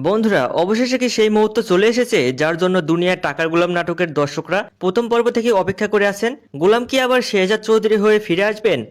বন্ধুরা, অবশেষে কি সেই মুহূর্ত চলে এসেছে যার জন্য দুনিয়ার টাকার গোলাম নাটকের দর্শকরা প্রথম পর্ব থেকে অপেক্ষা করে আছেন? গোলাম কি আবার শেহজাদ চৌধুরী হয়ে ফিরে আসবেন?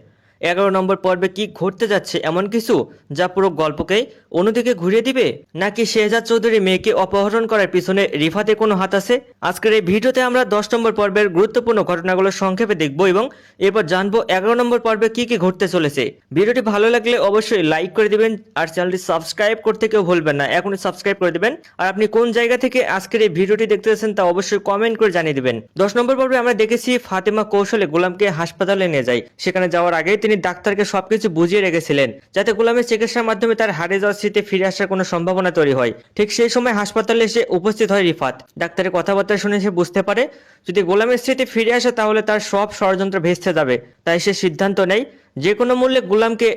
11 নম্বর পর্বে কি ঘটতে যাচ্ছে এমন কিছু যা পুরো গল্পকেই অন্যদিকে ঘুরিয়ে দিবে? নাকি শেহজাদ চৌধুরী মেয়েকে অপহরণ করার পিছনে রিফাতের কোনো হাত আছে? আজকের এই ভিডিওতে আমরা 10 নম্বর পর্বের গুরুত্বপূর্ণ ঘটনাগুলো সংক্ষেপে দেখব এবং এরপর জানবো 11 নম্বর পর্বে কি কি ঘটতে চলেছে। ভিডিওটি ভালো লাগলে অবশ্যই লাইক করে দিবেন আর চ্যানেলটি সাবস্ক্রাইব করতে কেউ ভুলবেন না, এখনই সাবস্ক্রাইব করে দিবেন। আর আপনি কোন জায়গা থেকে আজকের এই ভিডিওটি দেখতেছেন তা অবশ্যই কমেন্ট করে জানিয়ে দিবেন। 10 নম্বর পর্বে আমরা দেখেছি ফাতেমা কৌশলে গোলামকে হাসপাতালে নিয়ে যায়। সেখানে যাওয়ার আগে তিনি ডাক্তারকে সবকিছু বুঝিয়ে রেখেছিলেন যাতে গোলামের চিকিৎসার মাধ্যমে তার হারিয়ে যাওয়ার স্মৃতি ফিরে আসার কোনো সম্ভাবনা তৈরি হয়। ঠিক সেই সময় হাসপাতালে এসে উপস্থিত হয় রিফাত। ডাক্তারের কথাবার্তা শুনে সে বুঝতে পারে যদি গোলামের স্মৃতি ফিরে আসে তাহলে তার সব ষড়যন্ত্র ভেস্তে যাবে। তাই সে সিদ্ধান্ত নেয় যে কোনো মূল্যে গোলামকে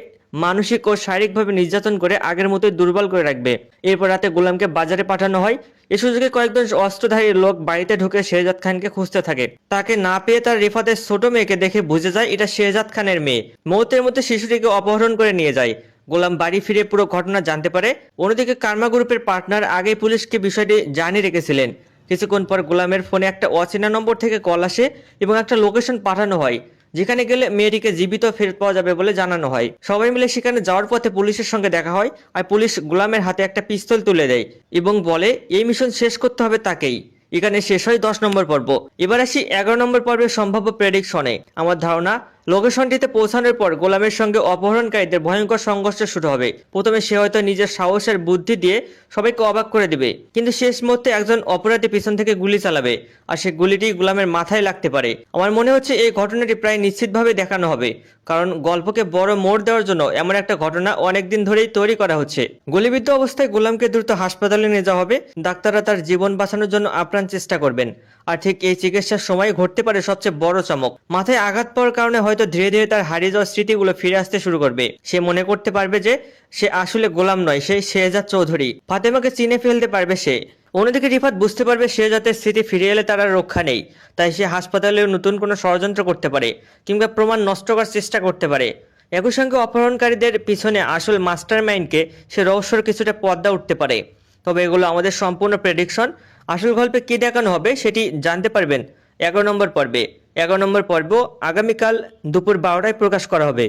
মানসিক ও শারীরিকভাবে নির্যাতন করে আগের মতোই দুর্বল করে রাখবে। এরপর রাতে গোলামকে বাজারে পাঠানো হয়। এ সুযোগে কয়েকজন অস্ত্রধারী লোক বাড়িতে ঢুকে শেহজাদ খানকে খুঁজতে থাকে। তাকে না পেয়ে তার রিফাতের ছোট মেয়েকে দেখে বুঝে যায় এটা শেহজাদ খানের মেয়ে। মুহূর্তের মধ্যে শিশুটিকে অপহরণ করে নিয়ে যায়। গোলাম বাড়ি ফিরে পুরো ঘটনা জানতে পারে। অন্যদিকে কার্মা গ্রুপের পার্টনার আগেই পুলিশকে বিষয়টি জানিয়ে রেখেছিলেন। কিছুক্ষণ পর গোলামের ফোনে একটা অচেনা নম্বর থেকে কল আসে এবং একটা লোকেশন পাঠানো হয় যেখানে গেলে মেয়েটিকে জীবিত ফেরত পাওয়া যাবে বলে জানানো হয়। সবাই মিলে সেখানে যাওয়ার পথে পুলিশের সঙ্গে দেখা হয় আর পুলিশ গোলামের হাতে একটা পিস্তল তুলে দেয় এবং বলে এই মিশন শেষ করতে হবে তাকেই। এখানে শেষ হয় 10 নম্বর পর্ব। এবার আসি 11 নম্বর পর্বের সম্ভাব্য প্রেডিকশনে। আমার ধারণা লোকেশনটিতে পৌঁছানোর পর গোলামের সঙ্গে অপহরণকারীদের ভয়ঙ্কর সংঘর্ষ শুরু হবে। প্রথমে সে হয়তো নিজের সাহসের বুদ্ধি দিয়ে সবাইকে অবাক করে দিবে, কিন্তু শেষ মুহূর্তে একজন অপরাধী পিছন থেকে গুলি চালাবে আর সেই গুলিটি গোলামের মাথায় লাগতে পারে। আমার মনে হচ্ছে এই ঘটনাটি প্রায় নিশ্চিতভাবে দেখানো হবে, কারণ গল্পকে বড় মোড় দেওয়ার জন্য এমন একটা ঘটনা অনেকদিন ধরেই তৈরি করা হচ্ছে। গুলিবিদ্ধ অবস্থায় গোলামকে দ্রুত হাসপাতালে নিয়ে যাওয়া হবে। ডাক্তাররা তার জীবন বাঁচানোর জন্য আপ্রাণ চেষ্টা করবেন। আর ঠিক এই চিকিৎসার সময় ঘটতে পারে সবচেয়ে বড় চমক। মাথায় আঘাত পাওয়ার কারণে হয়তো ধীরে ধীরে তার হারিয়ে যাওয়া স্মৃতিগুলো ফিরে আসতে শুরু করবে। সে মনে করতে পারবে যে সে আসলে গোলাম নয়, সেই শেহজাদ চৌধুরী। ফাতেমাকে চিনে ফেলতে পারবে সে। অন্যদিকে রিফাত বুঝতে পারবে শেহজাদের স্মৃতি ফিরে এলে তার আর রক্ষা নেই। তাই সে হাসপাতালে নতুন কোনো ষড়যন্ত্র করতে পারে কিংবা প্রমাণ নষ্ট করার চেষ্টা করতে পারে। একই সঙ্গে অপহরণকারীদের পিছনে আসল মাস্টার মাইন্ডকে সে রহস্যর কিছুটা পর্দা উঠতে পারে। তবে এগুলো আমাদের সম্পূর্ণ প্রেডিকশন। আসল গল্পে কি দেখানো হবে সেটি জানতে পারবেন 11 নম্বর পর্বে। 11 নম্বর পর্ব আগামীকাল দুপুর 12টায় প্রকাশ করা হবে।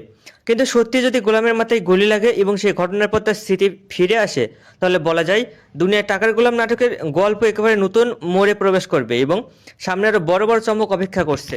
কিন্তু সত্যি যদি গোলামের মাথায় গুলি লাগে এবং সেই ঘটনার পর তার স্মৃতি ফিরে আসে তাহলে বলা যায় দুনিয়ার টাকার গোলাম নাটকের গল্প একেবারে নতুন মোড়ে প্রবেশ করবে এবং সামনে আরো বড় বড় চমক অপেক্ষা করছে।